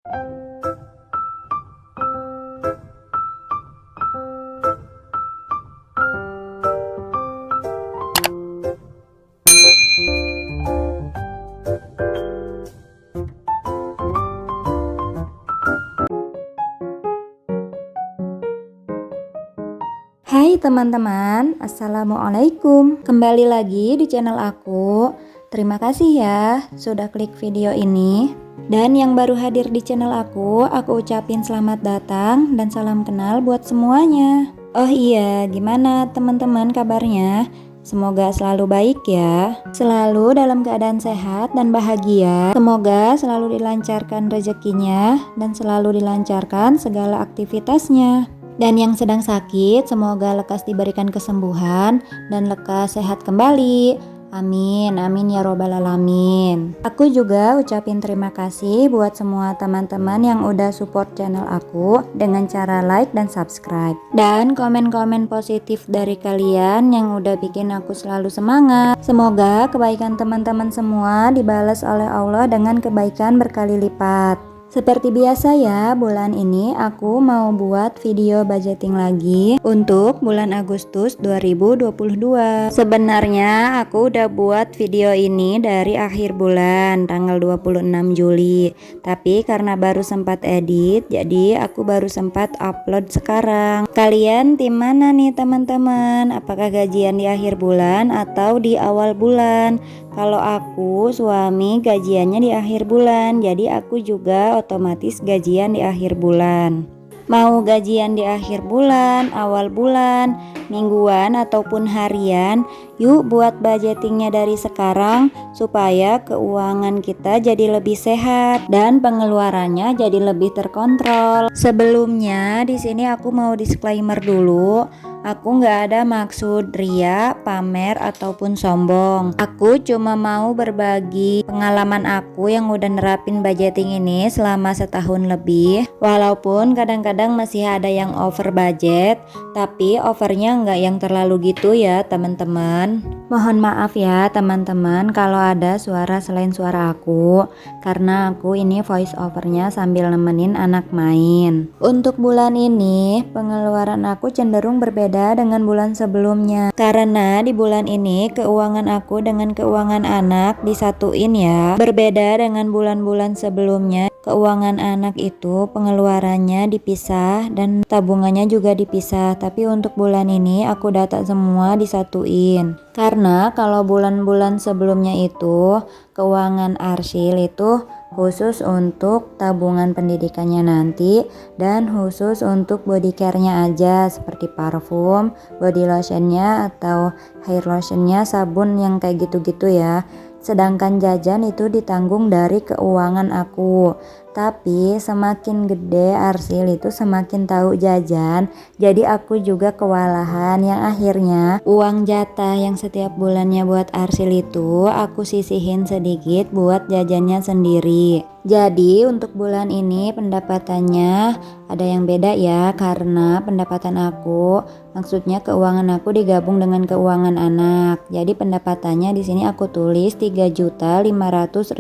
Hai teman-teman, Assalamualaikum. Kembali lagi di channel aku. Terima kasih ya sudah klik video ini. Dan yang baru hadir di channel aku ucapin selamat datang dan salam kenal buat semuanya. Oh iya, gimana teman-teman kabarnya? Semoga selalu baik ya, selalu dalam keadaan sehat dan bahagia. Semoga selalu dilancarkan rezekinya dan selalu dilancarkan segala aktivitasnya. Dan yang sedang sakit, semoga lekas diberikan kesembuhan dan lekas sehat kembali. Amin, amin ya robbal alamin. Aku juga ucapin terima kasih buat semua teman-teman yang udah support channel aku dengan cara like dan subscribe. Dan komen-komen positif dari kalian yang udah bikin aku selalu semangat. Semoga kebaikan teman-teman semua dibalas oleh Allah dengan kebaikan berkali lipat. Seperti biasa ya, bulan ini aku mau buat video budgeting lagi untuk bulan Agustus 2022. Sebenarnya aku udah buat video ini dari akhir bulan, tanggal 26 Juli. Tapi karena baru sempat edit, jadi aku baru sempat upload sekarang. Kalian tim mana nih teman-teman? Apakah gajian di akhir bulan atau di awal bulan? Kalau aku, suami gajiannya di akhir bulan, jadi aku juga otomatis gajian di akhir bulan. Mau gajian di akhir bulan, awal bulan, mingguan ataupun harian, yuk buat budgetingnya dari sekarang supaya keuangan kita jadi lebih sehat dan pengeluarannya jadi lebih terkontrol. Sebelumnya di sini aku mau disclaimer dulu. Aku nggak ada maksud ria, pamer, ataupun sombong. Aku cuma mau berbagi pengalaman aku yang udah nerapin budgeting ini selama setahun lebih. Walaupun kadang-kadang masih ada yang over budget, tapi overnya nggak yang terlalu gitu ya teman-teman. Mohon maaf ya teman-teman kalau ada suara selain suara aku, karena aku ini voice overnya sambil nemenin anak main. Untuk bulan ini, pengeluaran aku cenderung berbeda dengan bulan sebelumnya, karena di bulan ini keuangan aku dengan keuangan anak disatuin ya. Berbeda dengan bulan-bulan sebelumnya, keuangan anak itu pengeluarannya dipisah dan tabungannya juga dipisah. Tapi untuk bulan ini aku data semua disatuin, karena kalau bulan-bulan sebelumnya itu keuangan Arsil itu khusus untuk tabungan pendidikannya nanti dan khusus untuk body care-nya aja, seperti parfum, body lotionnya atau hair lotionnya, sabun yang kayak gitu-gitu ya. Sedangkan jajan itu ditanggung dari keuangan aku. Tapi semakin gede Arsil itu semakin tahu jajan, jadi aku juga kewalahan yang akhirnya uang jatah yang setiap bulannya buat Arsil itu aku sisihin sedikit buat jajannya sendiri. Jadi untuk bulan ini pendapatannya ada yang beda ya, karena pendapatan aku, maksudnya keuangan aku digabung dengan keuangan anak. Jadi pendapatannya di sini aku tulis 3.500.000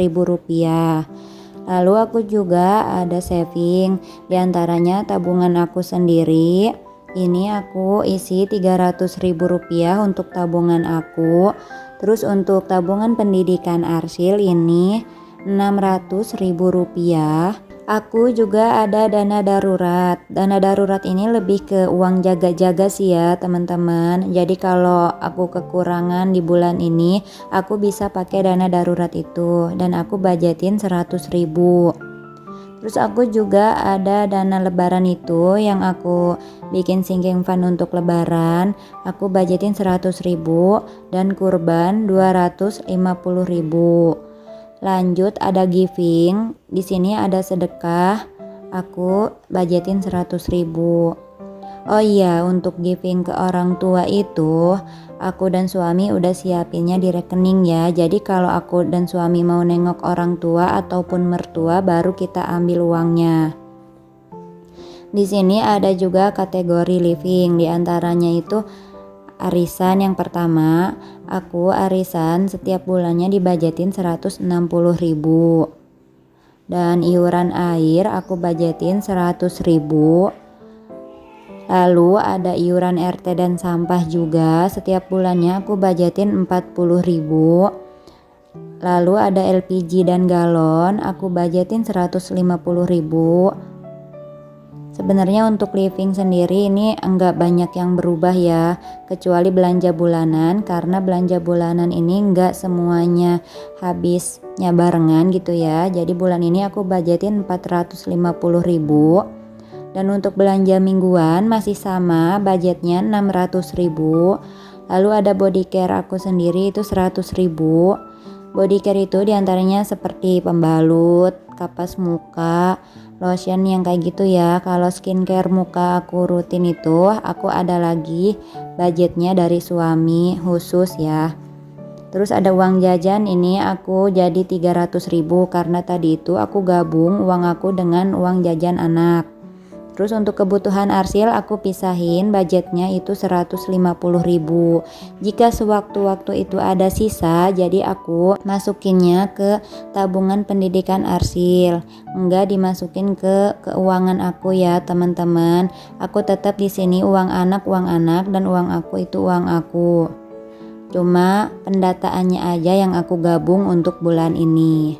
rupiah. Lalu aku juga ada saving, diantaranya tabungan aku sendiri. Ini aku isi 300.000 rupiah untuk tabungan aku. Terus untuk tabungan pendidikan Arsil ini 600.000 rupiah. Aku juga ada dana darurat. Dana darurat ini lebih ke uang jaga-jaga sih ya teman-teman. Jadi kalau aku kekurangan di bulan ini, aku bisa pakai dana darurat itu dan aku budgetin 100.000. Terus aku juga ada dana lebaran itu yang aku bikin sinking fund untuk lebaran. Aku budgetin 100.000 dan kurban 250.000. Lanjut ada giving, di sini ada sedekah, aku budgetin 100.000. Oh iya, untuk giving ke orang tua itu aku dan suami udah siapinnya di rekening ya. Jadi kalau aku dan suami mau nengok orang tua ataupun mertua baru kita ambil uangnya. Di sini ada juga kategori living, diantaranya itu arisan. Yang pertama, aku arisan setiap bulannya dibajetin 160.000. Dan iuran air aku budgetin 100.000. Lalu ada iuran RT dan sampah juga, setiap bulannya aku budgetin 40.000. Lalu ada LPG dan galon, aku budgetin 150.000. Sebenarnya untuk living sendiri ini enggak banyak yang berubah ya, kecuali belanja bulanan, karena belanja bulanan ini enggak semuanya habisnya barengan gitu ya. Jadi bulan ini aku budgetin 450.000. Dan untuk belanja mingguan masih sama, budgetnya 600.000. Lalu ada body care aku sendiri itu 100.000. Body care itu diantaranya seperti pembalut, kapas muka, lotion yang kayak gitu ya. Kalau skincare muka aku rutin itu, aku ada lagi budgetnya dari suami khusus ya. Terus ada uang jajan, ini aku jadi 300.000 karena tadi itu aku gabung uang aku dengan uang jajan anak. Terus untuk kebutuhan arsil aku pisahin budgetnya itu 150.000. Jika sewaktu-waktu itu ada sisa, jadi aku masukinnya ke tabungan pendidikan arsil. Enggak dimasukin ke keuangan aku ya teman-teman. Aku tetap di sini uang anak dan uang aku itu uang aku. Cuma pendataannya aja yang aku gabung untuk bulan ini.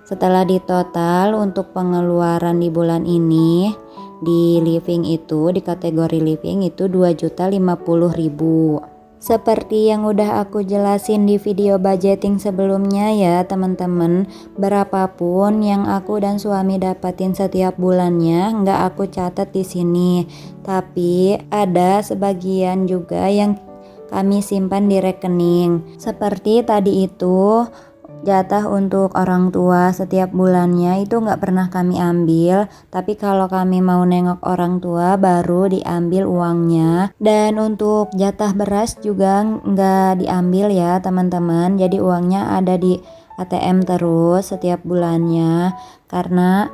Setelah ditotal untuk pengeluaran di bulan ini di living itu, di kategori living itu 2.050.000. Seperti yang udah aku jelasin di video budgeting sebelumnya ya teman-teman, berapapun yang aku dan suami dapatin setiap bulannya nggak aku catat di sini. Tapi ada sebagian juga yang kami simpan di rekening. Seperti tadi itu jatah untuk orang tua setiap bulannya itu nggak pernah kami ambil, tapi kalau kami mau nengok orang tua baru diambil uangnya. Dan untuk jatah beras juga nggak diambil ya teman-teman, jadi uangnya ada di ATM terus setiap bulannya, karena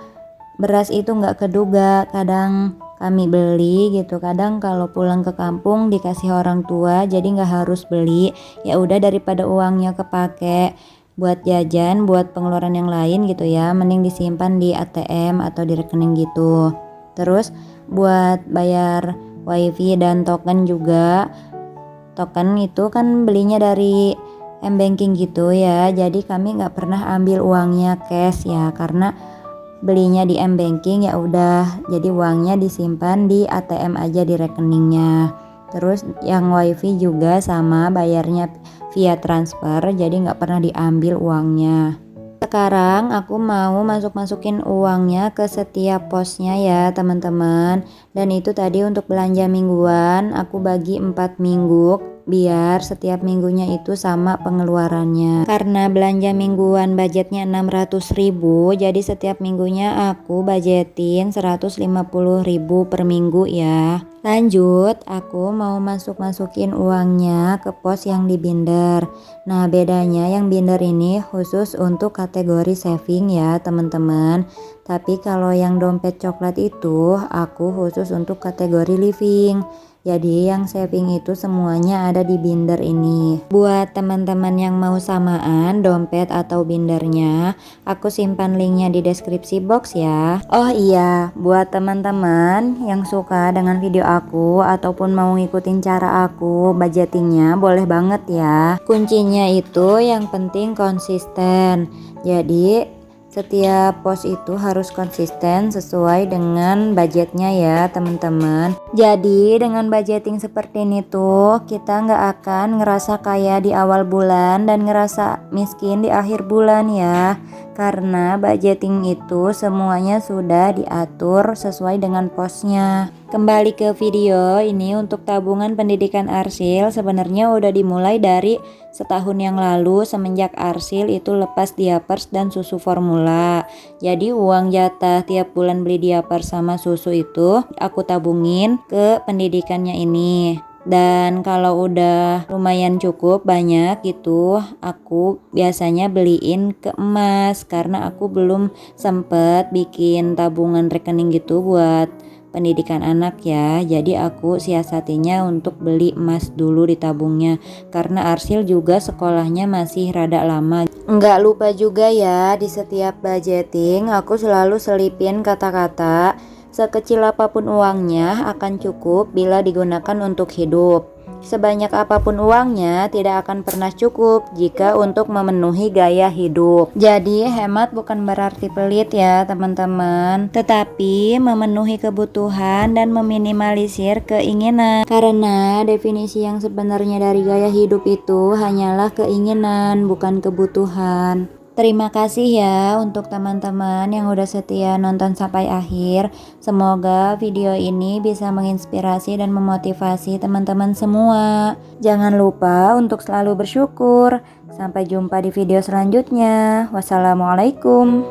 beras itu nggak keduga, kadang kami beli gitu, kadang kalau pulang ke kampung dikasih orang tua jadi nggak harus beli. Ya udah, daripada uangnya kepake buat jajan, buat pengeluaran yang lain gitu ya, mending disimpan di ATM atau di rekening gitu. Terus buat bayar wifi dan token juga, token itu kan belinya dari m-banking gitu ya, jadi kami nggak pernah ambil uangnya cash ya, karena belinya di m-banking ya udah, jadi uangnya disimpan di ATM aja di rekeningnya. Terus yang wifi juga sama, bayarnya via transfer, jadi nggak pernah diambil uangnya. Sekarang aku mau masukin uangnya ke setiap posnya ya teman-teman. Dan itu tadi untuk belanja mingguan aku bagi 4 minggu biar setiap minggunya itu sama pengeluarannya. Karena belanja mingguan budgetnya 600.000, jadi setiap minggunya aku budgetin 150.000 per minggu ya. Lanjut, aku mau masukin uangnya ke pos yang di binder. Nah, bedanya yang binder ini khusus untuk kategori saving ya teman-teman. Tapi kalau yang dompet coklat itu aku khusus untuk kategori living. Jadi yang saving itu semuanya ada di binder ini. Buat teman-teman yang mau samaan dompet atau bindernya, aku simpan linknya di deskripsi box ya. Oh iya, buat teman-teman yang suka dengan video aku ataupun mau ngikutin cara aku budgetingnya, boleh banget ya. Kuncinya itu yang penting konsisten. Jadi setiap pos itu harus konsisten sesuai dengan budgetnya ya teman-teman. Jadi dengan budgeting seperti ini tuh kita nggak akan ngerasa kaya di awal bulan dan ngerasa miskin di akhir bulan ya. Karena budgeting itu semuanya sudah diatur sesuai dengan posnya. Kembali ke video ini, untuk tabungan pendidikan arsil sebenarnya udah dimulai dari setahun yang lalu semenjak arsil itu lepas diapers dan susu formula. Jadi uang jatah tiap bulan beli diapers sama susu itu aku tabungin ke pendidikannya ini. Dan kalau udah lumayan cukup banyak gitu, aku biasanya beliin ke emas karena aku belum sempet bikin tabungan rekening gitu buat pendidikan anak ya. Jadi aku siasatinya untuk beli emas dulu di tabungnya, karena Arsil juga sekolahnya masih rada lama. Nggak lupa juga ya, di setiap budgeting aku selalu selipin kata-kata sekecil apapun uangnya akan cukup bila digunakan untuk hidup. Sebanyak apapun uangnya tidak akan pernah cukup jika untuk memenuhi gaya hidup. Jadi hemat bukan berarti pelit ya teman-teman, tetapi memenuhi kebutuhan dan meminimalisir keinginan. Karena definisi yang sebenarnya dari gaya hidup itu hanyalah keinginan, bukan kebutuhan. Terima kasih ya untuk teman-teman yang udah setia nonton sampai akhir. Semoga video ini bisa menginspirasi dan memotivasi teman-teman semua. Jangan lupa untuk selalu bersyukur. Sampai jumpa di video selanjutnya. Wassalamualaikum.